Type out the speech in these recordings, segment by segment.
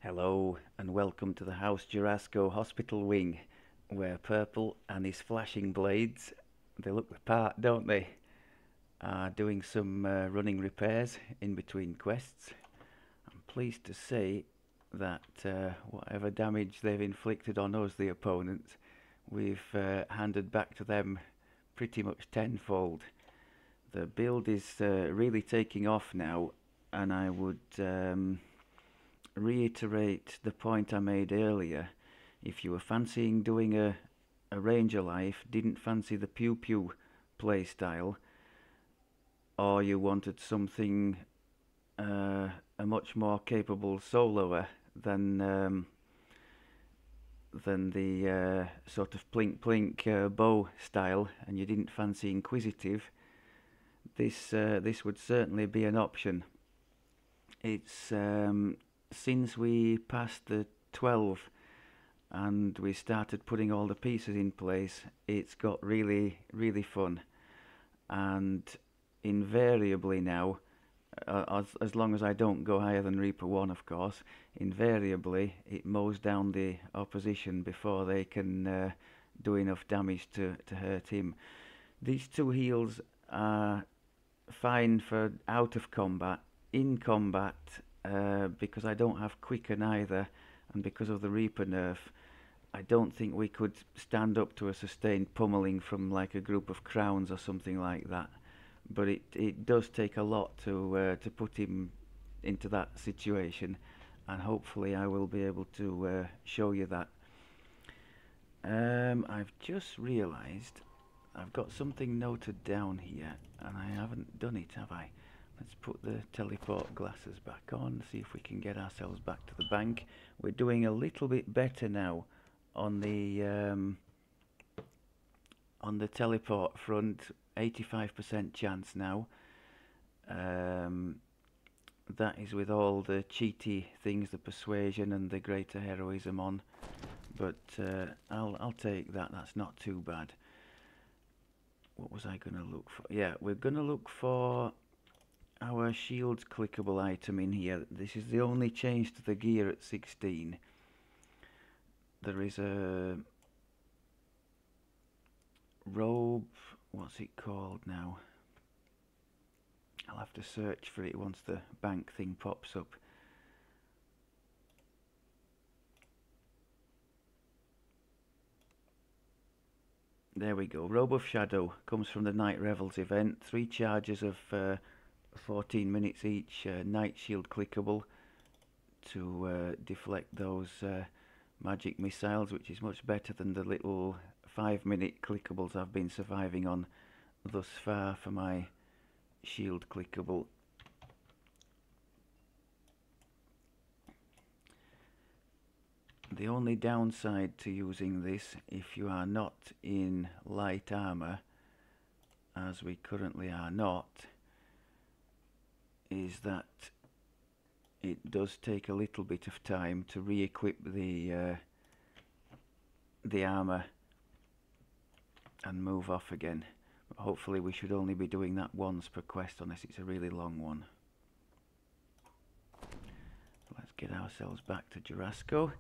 Hello and welcome to the House Jorasco Hospital Wing, where Purple and his flashing blades, they look the part, don't they, are doing some running repairs in between quests. I'm pleased to say that whatever damage they've inflicted on us, the opponents, we've handed back to them pretty much tenfold. The build is really taking off now, and I would reiterate the point I made earlier. If you were fancying doing a Ranger life, didn't fancy the pew pew play style, or you wanted something a much more capable soloer than the sort of plink plink bow style, and you didn't fancy inquisitive, this would certainly be an option. It's since we passed the 12 and we started putting all the pieces in place, it's got really fun. And invariably now, as long as I don't go higher than Reaper 1, of course, invariably it mows down the opposition before they can do enough damage to hurt him. These two heals are fine for out of combat. In combat, because I don't have quicken either, and because of the Reaper nerf, I don't think we could stand up to a sustained pummeling from like a group of crowns or something like that. But it does take a lot to put him into that situation, and hopefully I will be able to show you that. I've just realised I've got something noted down here, and I haven't done it, have I? Let's put the teleport glasses back on, see if we can get ourselves back to the bank. We're doing a little bit better now on the teleport front, 85% chance now. That is with all the cheaty things, the persuasion and the greater heroism on. But I'll take that. That's not too bad. What was I going to look for? Yeah, we're going to look for our shields clickable item in here. This is the only change to the gear at 16. There is a robe, what's it called now? I'll have to search for it once the bank thing pops up. There we go. Robe of Shadow comes from the Night Revels event. 3 charges of 14 minutes each, night shield clickable to deflect those magic missiles, which is much better than the little 5-minute clickables I've been surviving on thus far for my shield clickable. The only downside to using this, if you are not in light armor, as we currently are not, is that it does take a little bit of time to re-equip the armor and move off again. But hopefully we should only be doing that once per quest unless it's a really long one. Let's get ourselves back to Jorasco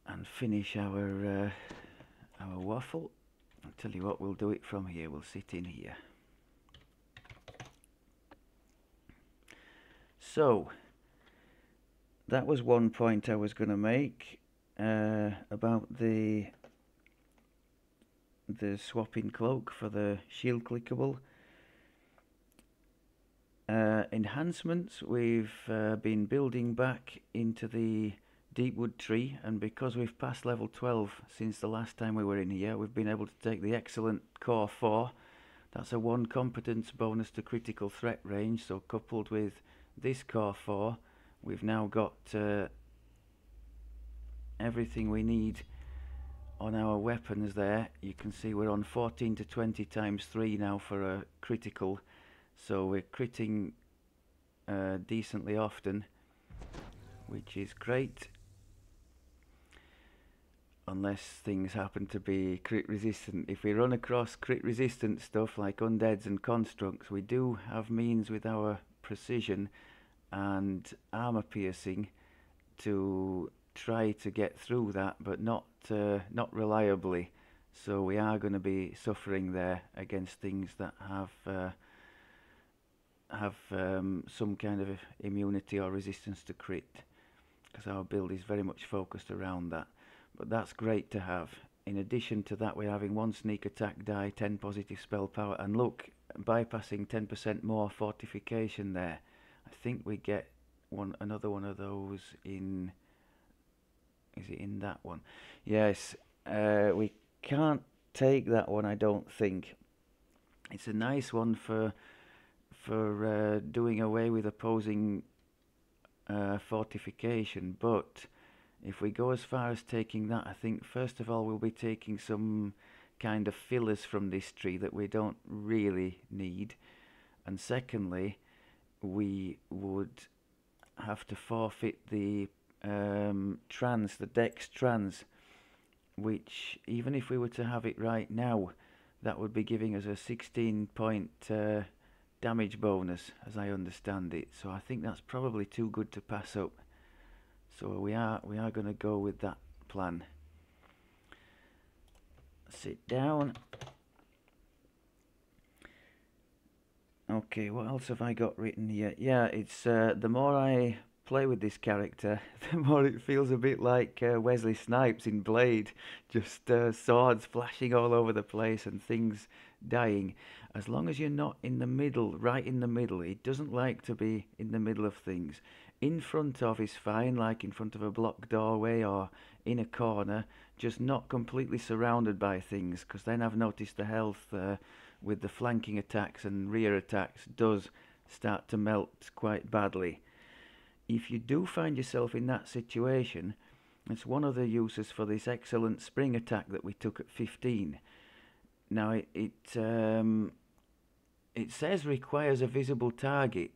and finish our waffle. I'll tell you what, we'll do it from here. We'll sit in here. So that was one point I was going to make about the swapping cloak for the shield clickable. Enhancements, we've been building back into the Deepwood tree, and because we've passed level 12 since the last time we were in here, we've been able to take the excellent core 4. That's a 1 competence bonus to critical threat range, so coupled with this core 4, we've now got everything we need on our weapons there. You can see we're on 14 to 20 times 3 now for a critical, so we're critting decently often, which is great, unless things happen to be crit resistant. If we run across crit resistant stuff like undeads and constructs, we do have means with our precision and armor piercing to try to get through that, but not reliably. So we are going to be suffering there against things that have some kind of immunity or resistance to crit, because our build is very much focused around that. But that's great to have. In addition to that, we're having 1 sneak attack die, 10 positive spell power, and look, bypassing 10% more fortification there. I think we get another one of those in... Is it in that one? Yes, we can't take that one, I don't think. It's a nice one for doing away with opposing fortification, but if we go as far as taking that, I think first of all we'll be taking some kind of fillers from this tree that we don't really need, and secondly we would have to forfeit the the dex trans, which even if we were to have it right now, that would be giving us a 16 point damage bonus, as I understand it. So I think that's probably too good to pass up. So we are going to go with that plan. Sit down. Okay, what else have I got written here? Yeah, it's the more I play with this character, the more it feels a bit like Wesley Snipes in Blade. Just swords flashing all over the place and things dying. As long as you're not in the middle, right in the middle, it doesn't like to be in the middle of things. In front of is fine, like in front of a blocked doorway or in a corner, just not completely surrounded by things, because then I've noticed the health with the flanking attacks and rear attacks does start to melt quite badly. If you do find yourself in that situation, it's one of the uses for this excellent spring attack that we took at 15. Now it says requires a visible target.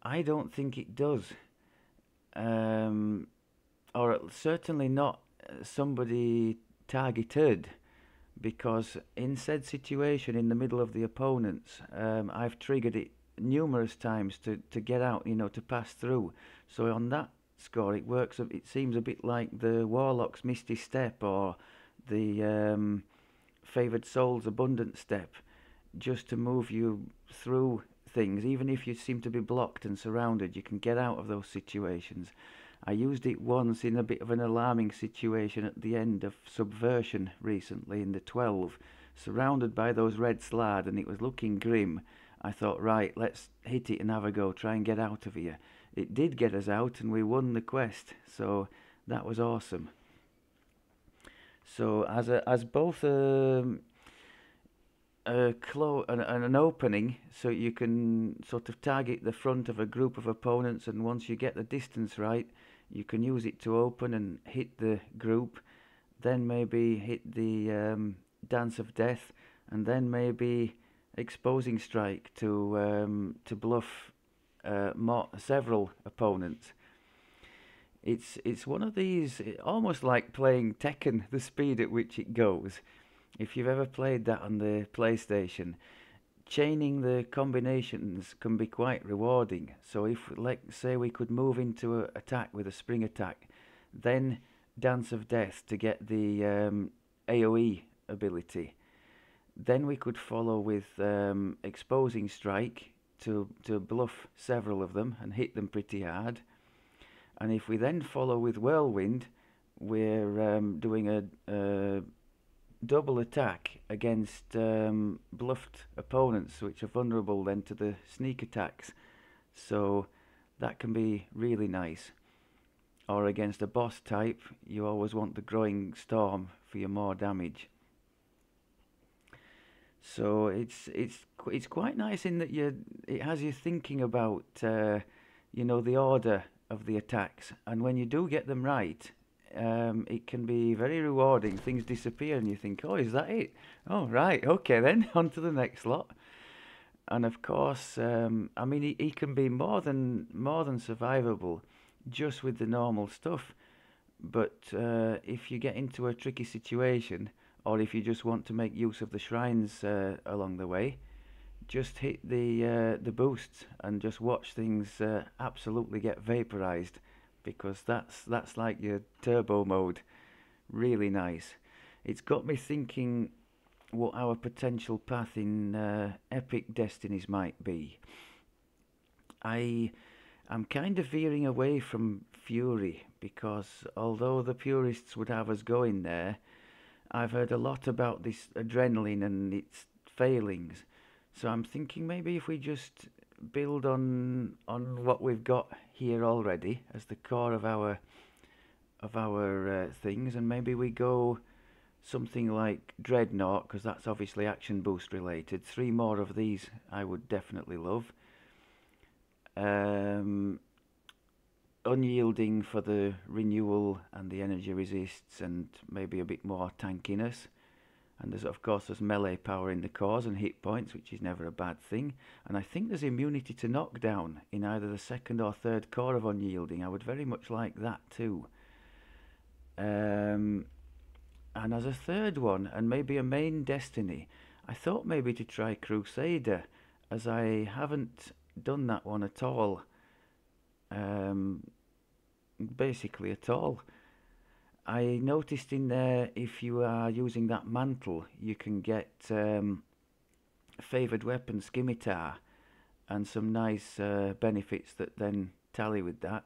I don't think it does, or certainly not somebody targeted, because in said situation in the middle of the opponents, I've triggered it numerous times to get out, to pass through. So on that score it works, it seems a bit like the Warlock's Misty Step or the Favoured Soul's Abundant Step, just to move you through things. Even if you seem to be blocked and surrounded, you can get out of those situations. I used it once in a bit of an alarming situation at the end of Subversion recently in the 12, surrounded by those red slad, and it was looking grim. I thought, right, let's hit it and have a go, try and get out of here. It did get us out and we won the quest, so that was awesome. So as both an opening, so you can sort of target the front of a group of opponents, and once you get the distance right, you can use it to open and hit the group, then maybe hit the Dance of Death, and then maybe Exposing Strike to bluff several opponents. It's one of these, almost like playing Tekken, the speed at which it goes. If you've ever played that on the PlayStation, chaining the combinations can be quite rewarding. So if, let's say, we could move into an attack with a spring attack, then Dance of Death to get the AoE ability, then we could follow with Exposing Strike to bluff several of them and hit them pretty hard. And if we then follow with Whirlwind, we're doing a double attack against bluffed opponents, which are vulnerable then to the sneak attacks. So that can be really nice. Or against a boss type, you always want the Growing Storm for your more damage. So it's quite nice in that it has you thinking about the order of the attacks, and when you do get them right, it can be very rewarding. Things disappear and you think, oh, is that it? Oh, right, okay then, on to the next lot. And of course, I mean, he can be more than survivable just with the normal stuff. But if you get into a tricky situation, or if you just want to make use of the shrines along the way, just hit the boosts and just watch things absolutely get vaporized, because that's like your turbo mode. Really nice. It's got me thinking what our potential path in Epic Destinies might be. I'm kind of veering away from Fury, because although the purists would have us going there, I've heard a lot about this adrenaline and its failings. So I'm thinking maybe if we just build on what we've got here already as the core of our things, and maybe we go something like Dreadnought, because that's obviously action boost related. 3 more of these I would definitely love. Unyielding for the renewal and the energy resists, and maybe a bit more tankiness. And there's of course there's melee power in the cores and hit points, which is never a bad thing. And I think there's immunity to knockdown in either the second or third core of Unyielding. I would very much like that too. And as a third one, and maybe a main Destiny, I thought maybe to try Crusader, as I haven't done that one at all. Basically at all. I noticed in there, if you are using that mantle, you can get favoured weapon scimitar and some nice benefits that then tally with that.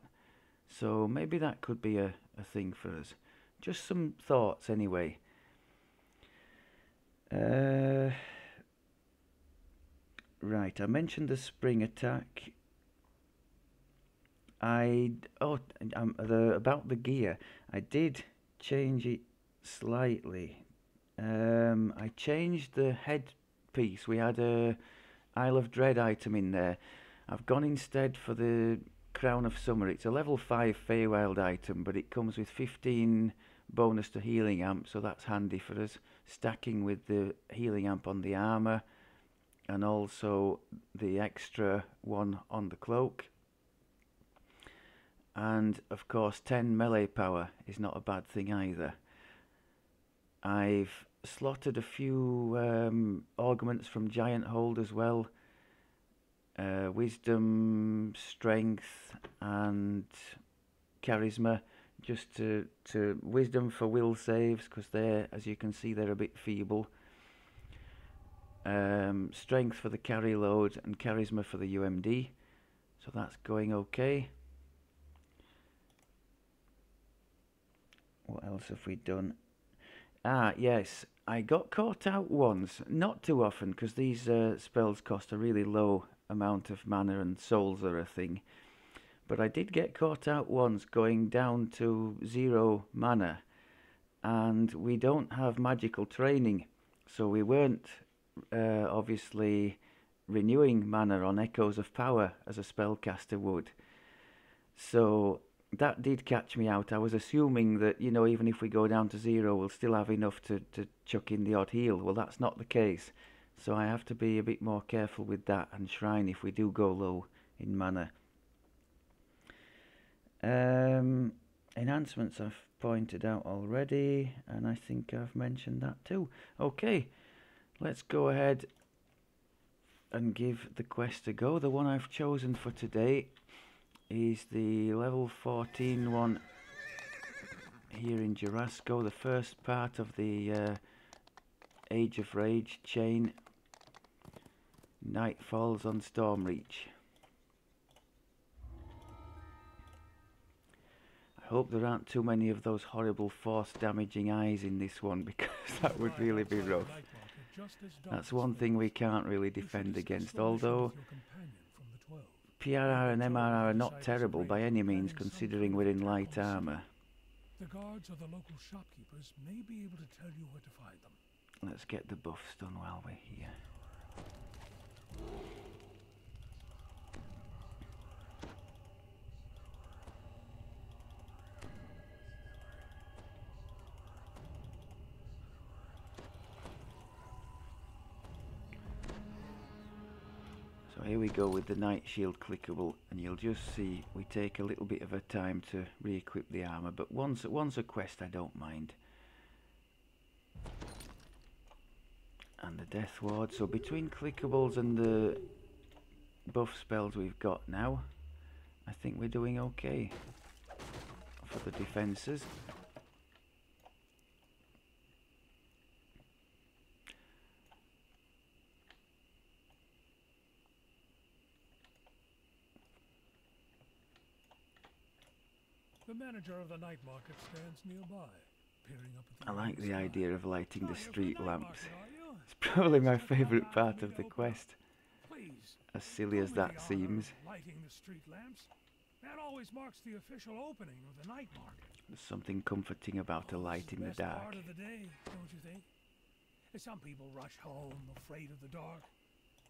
So maybe that could be a thing for us. Just some thoughts anyway. Right, I mentioned the spring attack. About the gear, I did change it slightly. I changed the headpiece. We had a Isle of Dread item in there. I've gone instead for the Crown of Summer. It's a level 5 Feywild item, but it comes with 15 bonus to healing amp, so that's handy for us. Stacking with the healing amp on the armour, and also the extra one on the cloak. And of course 10 melee power is not a bad thing either. I've slotted a few augments from Giant Hold as well. Wisdom, Strength and Charisma, just to Wisdom for will saves, because they're, as you can see, they're a bit feeble. Strength for the carry load and Charisma for the UMD, so that's going okay. What else have we done? Ah, yes, I got caught out once, not too often, because these spells cost a really low amount of mana and souls are a thing. But I did get caught out once going down to 0 mana, and we don't have magical training, so we weren't obviously renewing mana on Echoes of Power as a spellcaster would. So that did catch me out. I was assuming that, you know, even if we go down to 0, we'll still have enough to chuck in the odd heal. Well, that's not the case. So I have to be a bit more careful with that, and shrine if we do go low in mana. Enhancements I've pointed out already, and I think I've mentioned that too. Okay, let's go ahead and give the quest a go. The one I've chosen for today is the level 14 one here in Jorasco, the first part of the Age of Rage chain. Night Falls on Stormreach. I hope there aren't too many of those horrible force damaging eyes in this one, because that would really be rough. That's one thing we can't really defend against, although PRR and MRR are not terrible by any means, considering we're in light armour. The guards or the local shopkeepers may be able to tell you where to find them. Let's get the buffs done while we're here. So here we go with the Night Shield clickable, and you'll just see we take a little bit of a time to re-equip the armour, but once a quest I don't mind. And the Death Ward. So between clickables and the buff spells we've got now, I think we're doing okay for the defences. The manager of the night market stands nearby, peering up at I the like evening the sky. idea of lighting You're the here for street the night lamps. market, are you? It's probably my Step on favourite down part for of me the to open up. quest, Please, as silly do as me that the honor seems. of lighting the street lamps. That always marks the official opening of the night market. There's something comforting about a light in the Best dark. part of the day, don't you think? Some people rush home afraid of the dark,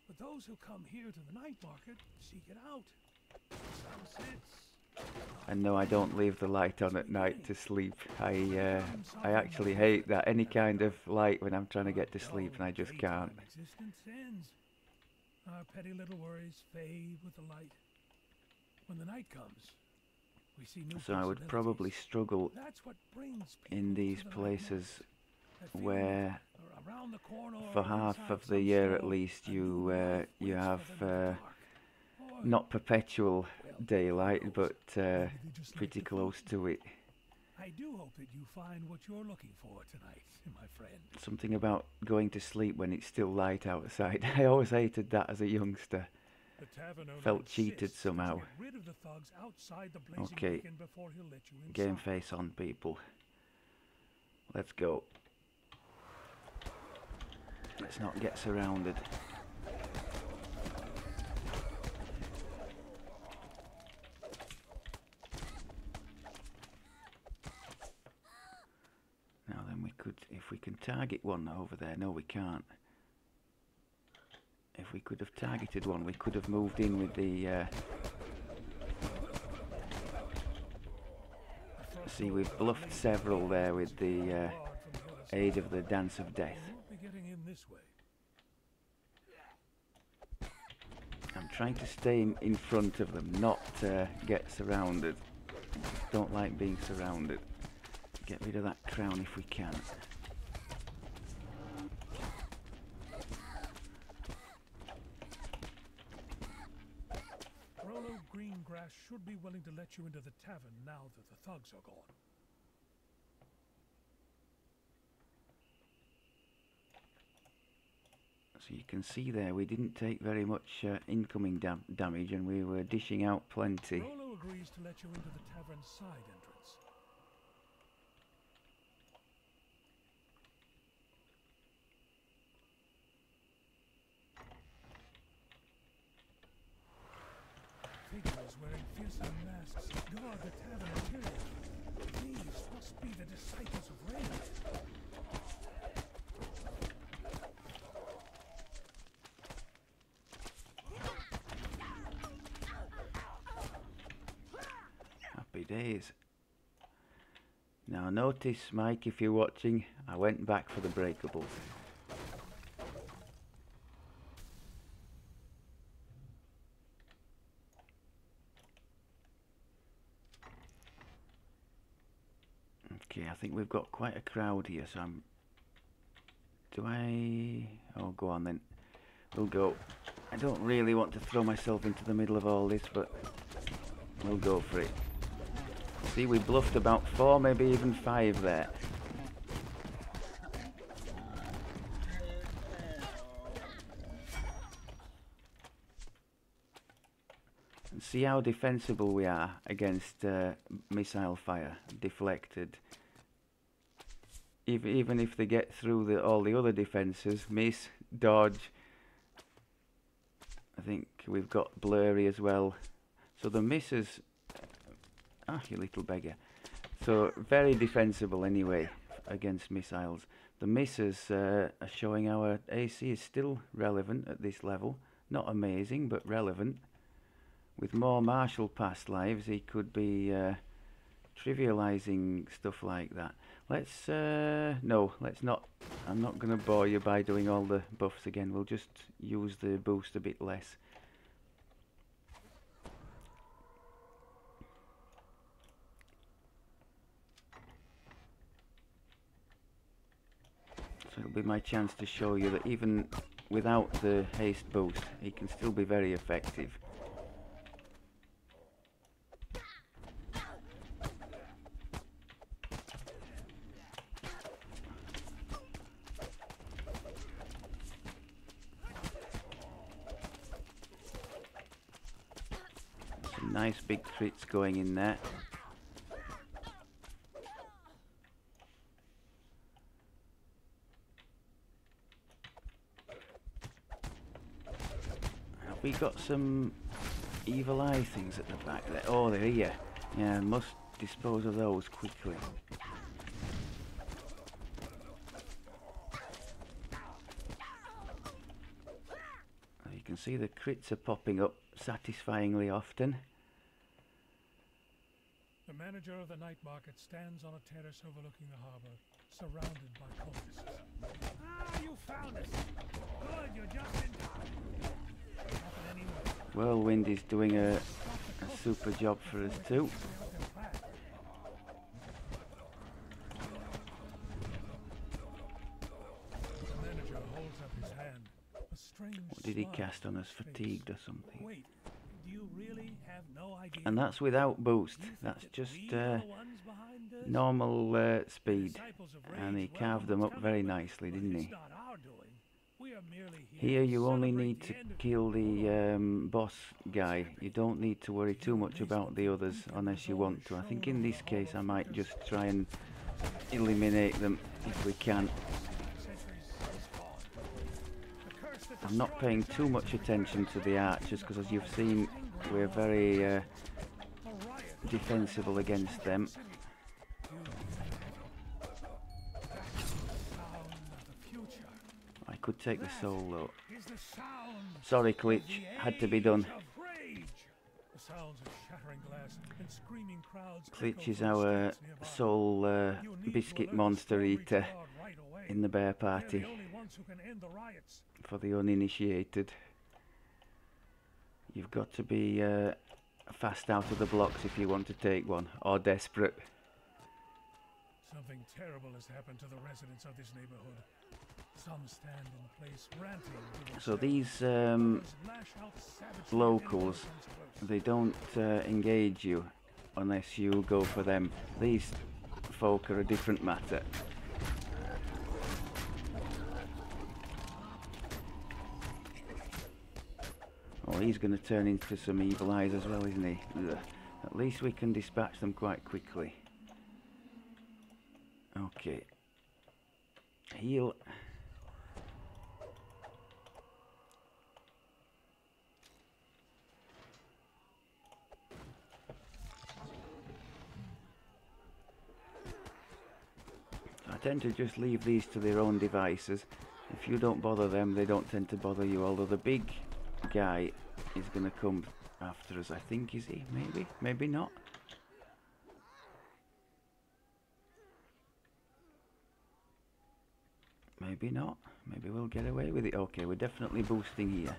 but those who come here to the night market seek it out. Sunsets. And no, I don't leave the light on at night to sleep. I actually hate that, any kind of light when I'm trying to get to sleep, and I just can't. Existence ends. Our petty little worries fade with the light. When the night comes, we see new So I would possibilities. probably struggle That's what brings people in these to the night places market. That feeling where of around the corner for or half inside of the some year at store, least a new life you waits have for them in the dark. Or not perpetual daylight, knows? but maybe they just like pretty the close feeling. to it. I do hope that you find what you're looking for tonight, my friend. Something about going to sleep when it's still light outside. I always hated that as a youngster. The tavern owner Felt cheated insists that you somehow. get rid of the thugs outside the blazing Okay, beacon before he'll let you inside. game face on, people. Let's go. Let's not get surrounded. Now then, we could, if we can target one over there. No, we can't. If we could have targeted one, we could have moved in with the see, we've bluffed several there with the aid of the Dance of Death. We'll be getting in this way. I'm trying to stay in front of them, not get surrounded. Don't like being surrounded. Get rid of that crown if we can. Rolo Greengrass should be willing to let you into the tavern now that the thugs are gone. So you can see there, we didn't take very much incoming damage, and we were dishing out plenty. Rolo agrees to let you into the tavern's side entrance. Figures wearing fearsome masks guard the tavern interior. These must be the disciples of Rain. Happy days. Now notice, Mike, if you're watching, I went back for the breakables. Okay, I think we've got quite a crowd here, so oh, go on then. We'll go. I don't really want to throw myself into the middle of all this, but we'll go for it. See, we bluffed about 4, maybe even 5 there. And see how defensible we are against missile fire, deflected. Even if they get through all the other defences, miss, dodge. I think we've got blurry as well. So the misses... Ah, you little beggar. So very defensible anyway against missiles. The misses are showing our AC is still relevant at this level. Not amazing, but relevant. With more Marshall past lives, he could be trivializing stuff like that. Let's no, let's not. I'm not going to bore you by doing all the buffs again. We'll just use the boost a bit less. So it'll be my chance to show you that even without the haste boost, he can still be very effective. Some nice big crits going in there. We got some evil eye things at the back there. Oh, they're here. Yeah, must dispose of those quickly. You can see the crits are popping up satisfyingly often. The manager of the night market stands on a terrace overlooking the harbor, surrounded by cultists. Ah, you found us! Good, you're just in time. Whirlwind is doing a super job for us too. What did he cast on us? Fatigued or something? Wait, do you really have no idea? And that's without boost. That's just normal speed. And he carved them up very nicely, didn't he? Here you only need to kill the boss guy. You don't need to worry too much about the others unless you want to. I think in this case I might just try and eliminate them if we can. I'm not paying too much attention to the archers because, as you've seen, we're very defensible against them. I could take the soul though. Sorry, Klitsch, had to be done. Klitsch is our soul biscuit monster eater in the bear party for the uninitiated. You've got to be fast out of the blocks if you want to take one, or desperate. Something terrible has happened to the residents of this neighborhood. Some stand in place ranting. So these locals, they don't engage you unless you go for them. These folk are a different matter. Oh, he's going to turn into some evil eyes as well, isn't he? Ugh. At least we can dispatch them quite quickly. Okay. Heal. I tend to just leave these to their own devices. If you don't bother them, they don't tend to bother you, although the big guy is going to come after us, I think, is he? Maybe, maybe not. Maybe not. Maybe we'll get away with it. Okay, we're definitely boosting here.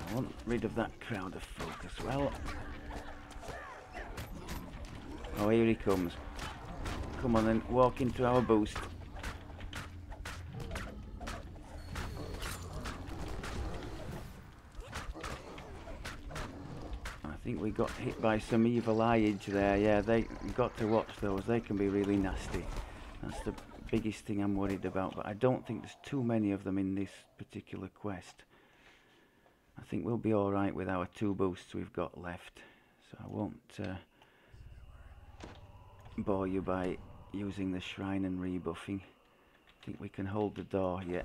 I want rid of that crowd of folk as well. Oh, here he comes. Come on then, walk into our boost. I think we got hit by some evil eyage there. Yeah, they got to watch those. They can be really nasty. That's the biggest thing I'm worried about. But I don't think there's too many of them in this particular quest. I think we'll be all right with our 2 boosts we've got left. So I won't bore you by using the shrine and rebuffing. I think we can hold the door here.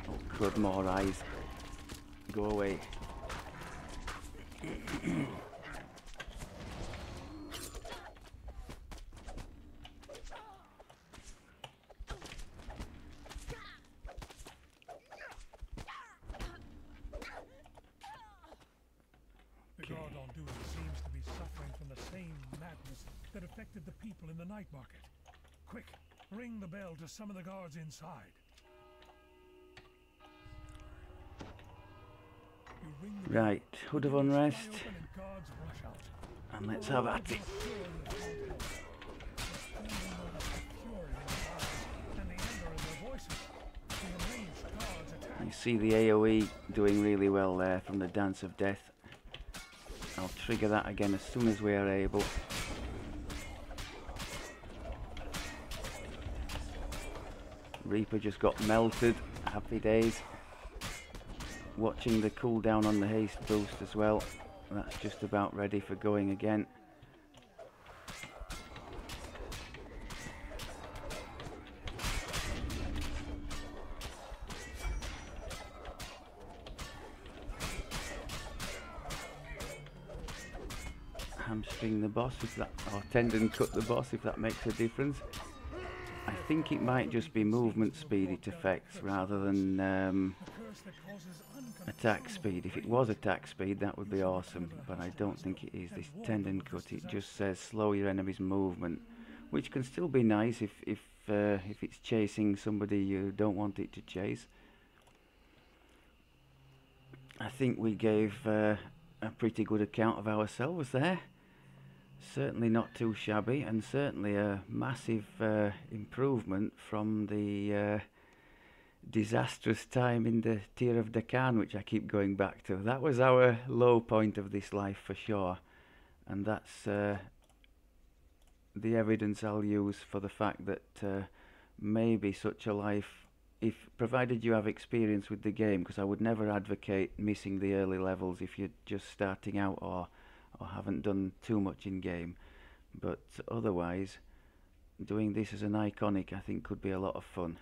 Oh, crud, more eyes. Go away. That affected the people in the night market. Quick, ring the bell to summon the guards inside. You ring the bell. Right, Hood of The gates fly Unrest, open and guards rush out. and let's have at it. Fury of Hellhole. The only notice the fury in their eyes and the anger in their voices. The enraged guards attack. You see the AoE doing really well there from the Dance of Death. I'll trigger that again as soon as we are able. Reaper just got melted. Happy days. Watching the cooldown on the haste boost as well. That's just about ready for going again. Hamstring the boss if that, or tendon cut the boss if that makes a difference. I think it might just be movement speed it affects rather than attack speed. If it was attack speed, that would be awesome, but I don't think it is. This tendon cut, it just says slow your enemy's movement, which can still be nice if it's chasing somebody you don't want it to chase. I think we gave a pretty good account of ourselves there. Certainly not too shabby, and certainly a massive improvement from the disastrous time in the Tier of Deccan, which I keep going back to. That was our low point of this life for sure, and that's the evidence I'll use for the fact that maybe such a life, if provided you have experience with the game, because I would never advocate missing the early levels if you're just starting out or haven't done too much in game, but otherwise doing this as an iconic I think could be a lot of fun.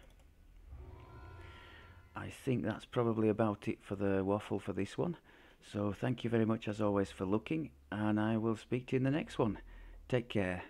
I think that's probably about it for the waffle for this one, so thank you very much as always for looking, and I will speak to you in the next one. Take care.